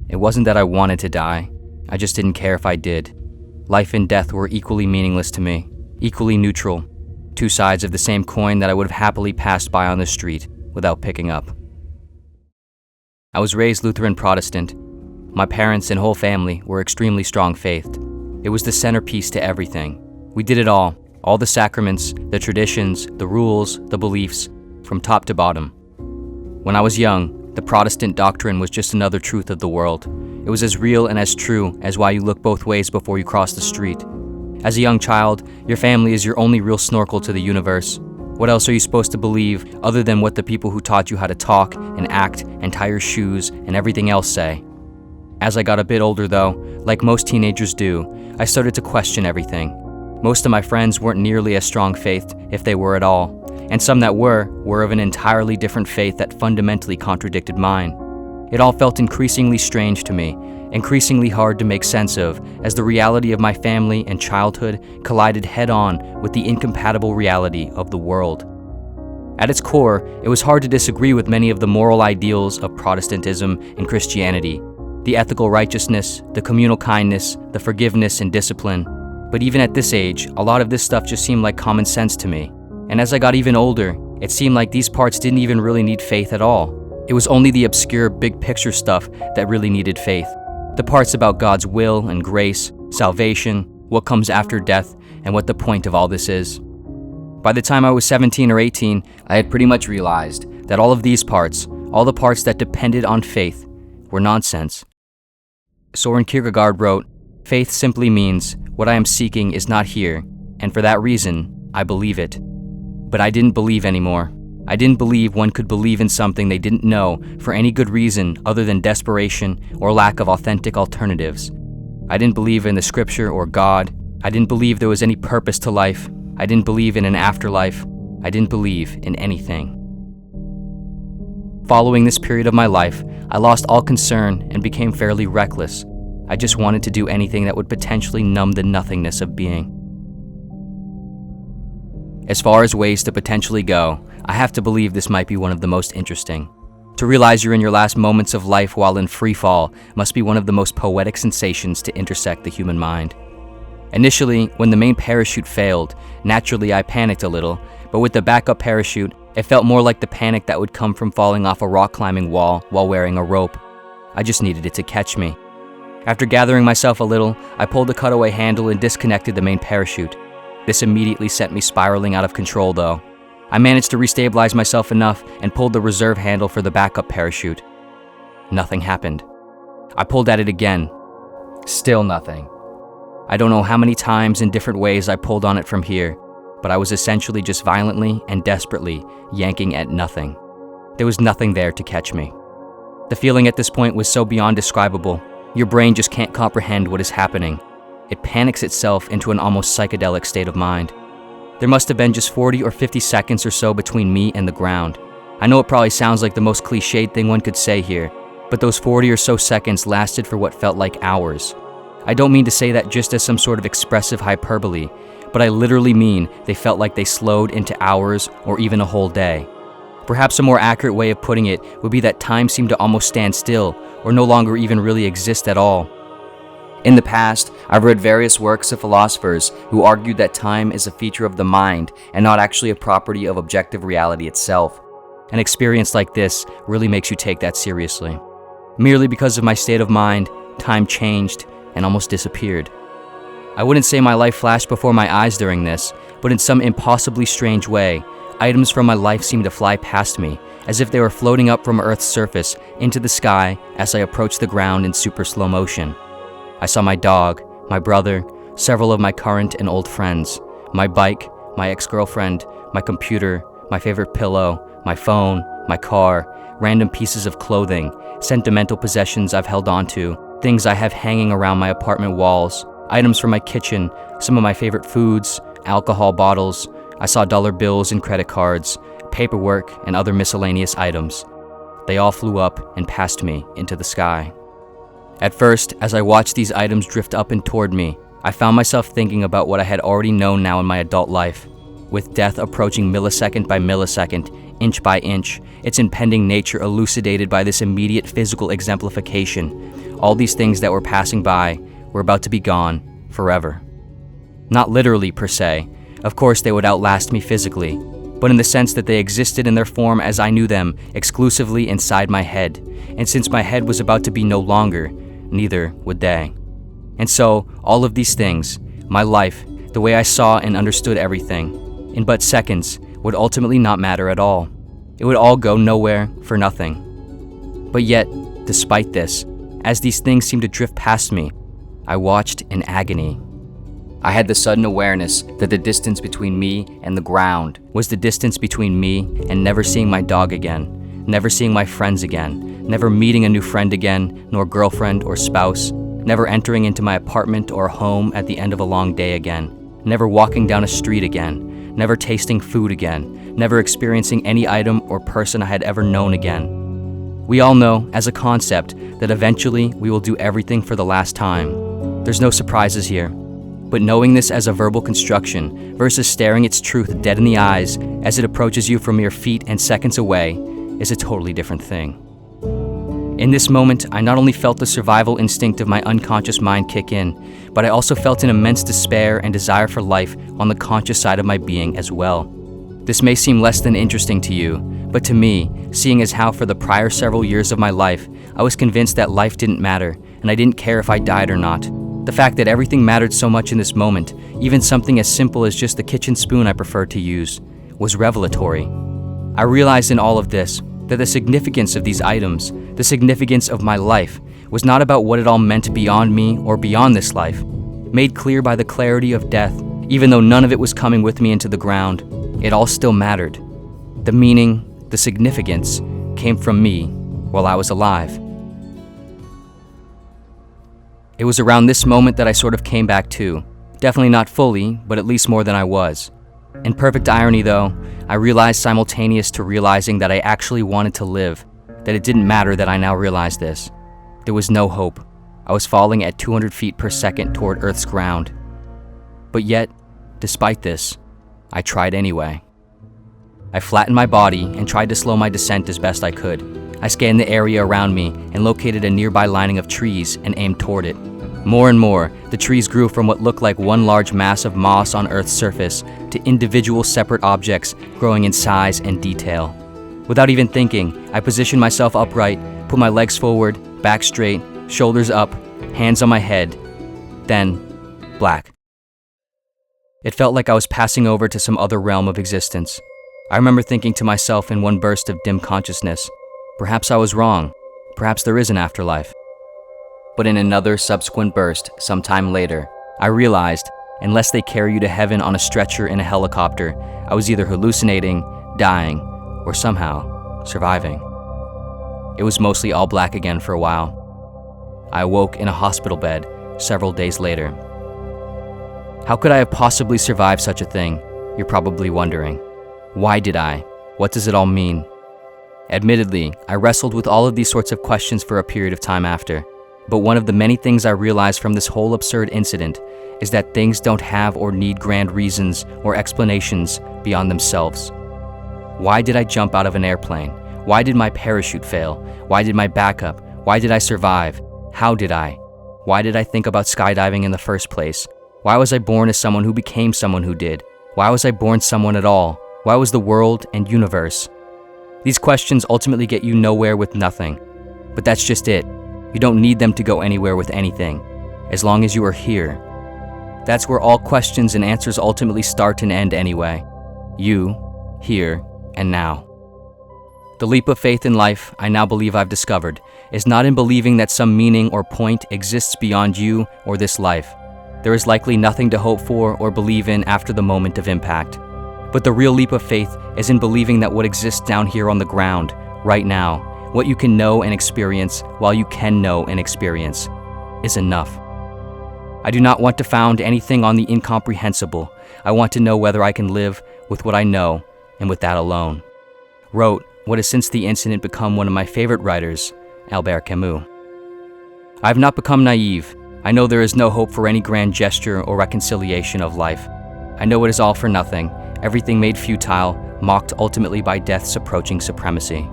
It wasn't that I wanted to die, I just didn't care if I did. Life and death were equally meaningless to me, equally neutral, two sides of the same coin that I would have happily passed by on the street without picking up. I was raised Lutheran Protestant. My parents and whole family were extremely strong-faithed. It was the centerpiece to everything. We did it all the sacraments, the traditions, the rules, the beliefs, from top to bottom. When I was young, the Protestant doctrine was just another truth of the world. It was as real and as true as why you look both ways before you cross the street. As a young child, your family is your only real snorkel to the universe. What else are you supposed to believe other than what the people who taught you how to talk and act and tie your shoes and everything else say? As I got a bit older though, like most teenagers do, I started to question everything. Most of my friends weren't nearly as strong-faithed, if they were at all, and some that were of an entirely different faith that fundamentally contradicted mine. It all felt increasingly strange to me, increasingly hard to make sense of, as the reality of my family and childhood collided head-on with the incompatible reality of the world. At its core, it was hard to disagree with many of the moral ideals of Protestantism and Christianity, the ethical righteousness, the communal kindness, the forgiveness and discipline. But even at this age, a lot of this stuff just seemed like common sense to me. And as I got even older, it seemed like these parts didn't even really need faith at all. It was only the obscure big picture stuff that really needed faith. The parts about God's will and grace, salvation, what comes after death, and what the point of all this is. By the time I was 17 or 18, I had pretty much realized that all of these parts, all the parts that depended on faith, were nonsense. Soren Kierkegaard wrote, "Faith simply means what I am seeking is not here, and for that reason, I believe it." But I didn't believe anymore. I didn't believe one could believe in something they didn't know for any good reason other than desperation or lack of authentic alternatives. I didn't believe in the scripture or God. I didn't believe there was any purpose to life. I didn't believe in an afterlife. I didn't believe in anything. Following this period of my life, I lost all concern and became fairly reckless. I just wanted to do anything that would potentially numb the nothingness of being. As far as ways to potentially go, I have to believe this might be one of the most interesting. To realize you're in your last moments of life while in free fall must be one of the most poetic sensations to intersect the human mind. Initially, when the main parachute failed, naturally I panicked a little, but with the backup parachute, it felt more like the panic that would come from falling off a rock climbing wall while wearing a rope. I just needed it to catch me. After gathering myself a little, I pulled the cutaway handle and disconnected the main parachute. This immediately sent me spiraling out of control though. I managed to restabilize myself enough and pulled the reserve handle for the backup parachute. Nothing happened. I pulled at it again. Still nothing. I don't know how many times in different ways I pulled on it from here, but I was essentially just violently and desperately yanking at nothing. There was nothing there to catch me. The feeling at this point was so beyond describable. Your brain just can't comprehend what is happening. It panics itself into an almost psychedelic state of mind. There must have been just 40 or 50 seconds or so between me and the ground. I know it probably sounds like the most cliched thing one could say here, but those 40 or so seconds lasted for what felt like hours. I don't mean to say that just as some sort of expressive hyperbole, but I literally mean they felt like they slowed into hours or even a whole day. Perhaps a more accurate way of putting it would be that time seemed to almost stand still or no longer even really exist at all. In the past, I've read various works of philosophers who argued that time is a feature of the mind and not actually a property of objective reality itself. An experience like this really makes you take that seriously. Merely because of my state of mind, time changed and almost disappeared. I wouldn't say my life flashed before my eyes during this, but in some impossibly strange way, items from my life seemed to fly past me, as if they were floating up from Earth's surface into the sky as I approached the ground in super slow motion. I saw my dog, my brother, several of my current and old friends, my bike, my ex-girlfriend, my computer, my favorite pillow, my phone, my car, random pieces of clothing, sentimental possessions I've held onto, things I have hanging around my apartment walls, items from my kitchen, some of my favorite foods, alcohol bottles. I saw dollar bills and credit cards, paperwork, and other miscellaneous items. They all flew up and past me into the sky. At first, as I watched these items drift up and toward me, I found myself thinking about what I had already known now in my adult life. With death approaching millisecond by millisecond, inch by inch, its impending nature elucidated by this immediate physical exemplification, all these things that were passing by were about to be gone forever. Not literally per se. Of course they would outlast me physically, but in the sense that they existed in their form as I knew them exclusively inside my head, and since my head was about to be no longer, neither would they. And so, all of these things, my life, the way I saw and understood everything, in but seconds, would ultimately not matter at all. It would all go nowhere for nothing. But yet, despite this, as these things seemed to drift past me, I watched in agony. I had the sudden awareness that the distance between me and the ground was the distance between me and never seeing my dog again, never seeing my friends again, never meeting a new friend again, nor girlfriend or spouse, never entering into my apartment or home at the end of a long day again, never walking down a street again, never tasting food again, never experiencing any item or person I had ever known again. We all know, as a concept, that eventually we will do everything for the last time. There's no surprises here. But knowing this as a verbal construction versus staring its truth dead in the eyes as it approaches you from mere feet and seconds away is a totally different thing. In this moment, I not only felt the survival instinct of my unconscious mind kick in, but I also felt an immense despair and desire for life on the conscious side of my being as well. This may seem less than interesting to you, but to me, seeing as how for the prior several years of my life, I was convinced that life didn't matter, and I didn't care if I died or not. The fact that everything mattered so much in this moment, even something as simple as just the kitchen spoon I preferred to use, was revelatory. I realized in all of this that the significance of these items, the significance of my life, was not about what it all meant beyond me or beyond this life. Made clear by the clarity of death, even though none of it was coming with me into the ground, it all still mattered. The meaning, the significance, came from me while I was alive. It was around this moment that I sort of came back to. Definitely not fully, but at least more than I was. In perfect irony though, I realized simultaneous to realizing that I actually wanted to live, that it didn't matter that I now realized this. There was no hope. I was falling at 200 feet per second toward Earth's ground. But yet, despite this, I tried anyway. I flattened my body and tried to slow my descent as best I could. I scanned the area around me and located a nearby lining of trees and aimed toward it. More and more, the trees grew from what looked like one large mass of moss on Earth's surface to individual separate objects growing in size and detail. Without even thinking, I positioned myself upright, put my legs forward, back straight, shoulders up, hands on my head. Then, black. It felt like I was passing over to some other realm of existence. I remember thinking to myself in one burst of dim consciousness, perhaps I was wrong. Perhaps there is an afterlife. But in another subsequent burst, sometime later, I realized, unless they carry you to heaven on a stretcher in a helicopter, I was either hallucinating, dying, or somehow surviving. It was mostly all black again for a while. I awoke in a hospital bed several days later. How could I have possibly survived such a thing? You're probably wondering. Why did I? What does it all mean? Admittedly, I wrestled with all of these sorts of questions for a period of time after, but one of the many things I realized from this whole absurd incident is that things don't have or need grand reasons or explanations beyond themselves. Why did I jump out of an airplane? Why did my parachute fail? Why did my backup? Why did I survive? How did I? Why did I think about skydiving in the first place? Why was I born as someone who became someone who did? Why was I born someone at all? Why was the world and universe? These questions ultimately get you nowhere with nothing. But that's just it. You don't need them to go anywhere with anything, as long as you are here. That's where all questions and answers ultimately start and end anyway. You, here, and now. The leap of faith in life I now believe I've discovered is not in believing that some meaning or point exists beyond you or this life. There is likely nothing to hope for or believe in after the moment of impact. But the real leap of faith is in believing that what exists down here on the ground, right now, what you can know and experience while you can know and experience, is enough. I do not want to found anything on the incomprehensible. I want to know whether I can live with what I know and with that alone. Wrote what has since the incident become one of my favorite writers, Albert Camus. I have not become naive. I know there is no hope for any grand gesture or reconciliation of life. I know it is all for nothing, everything made futile, mocked ultimately by death's approaching supremacy.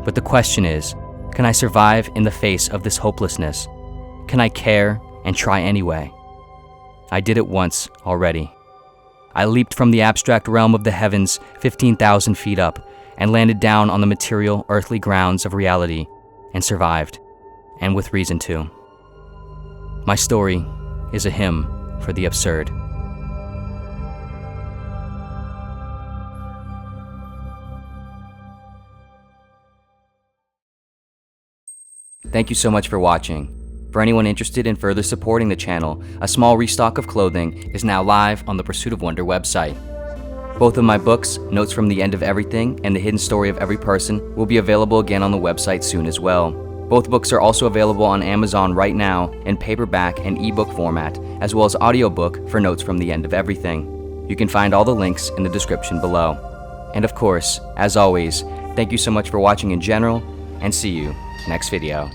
But the question is, Can I survive in the face of this hopelessness? Can I care and try anyway? I did it once already. I leaped from the abstract realm of the heavens 15,000 feet up and landed down on the material, earthly grounds of reality and survived, and with reason too. My story is a hymn for the absurd. Thank you so much for watching. For anyone interested in further supporting the channel, a small restock of clothing is now live on the Pursuit of Wonder website. Both of my books, Notes from the End of Everything and The Hidden Story of Every Person, will be available again on the website soon as well. Both books are also available on Amazon right now in paperback and ebook format, as well as audiobook for Notes from the End of Everything. You can find all the links in the description below. And of course, as always, thank you so much for watching in general, and see you next video.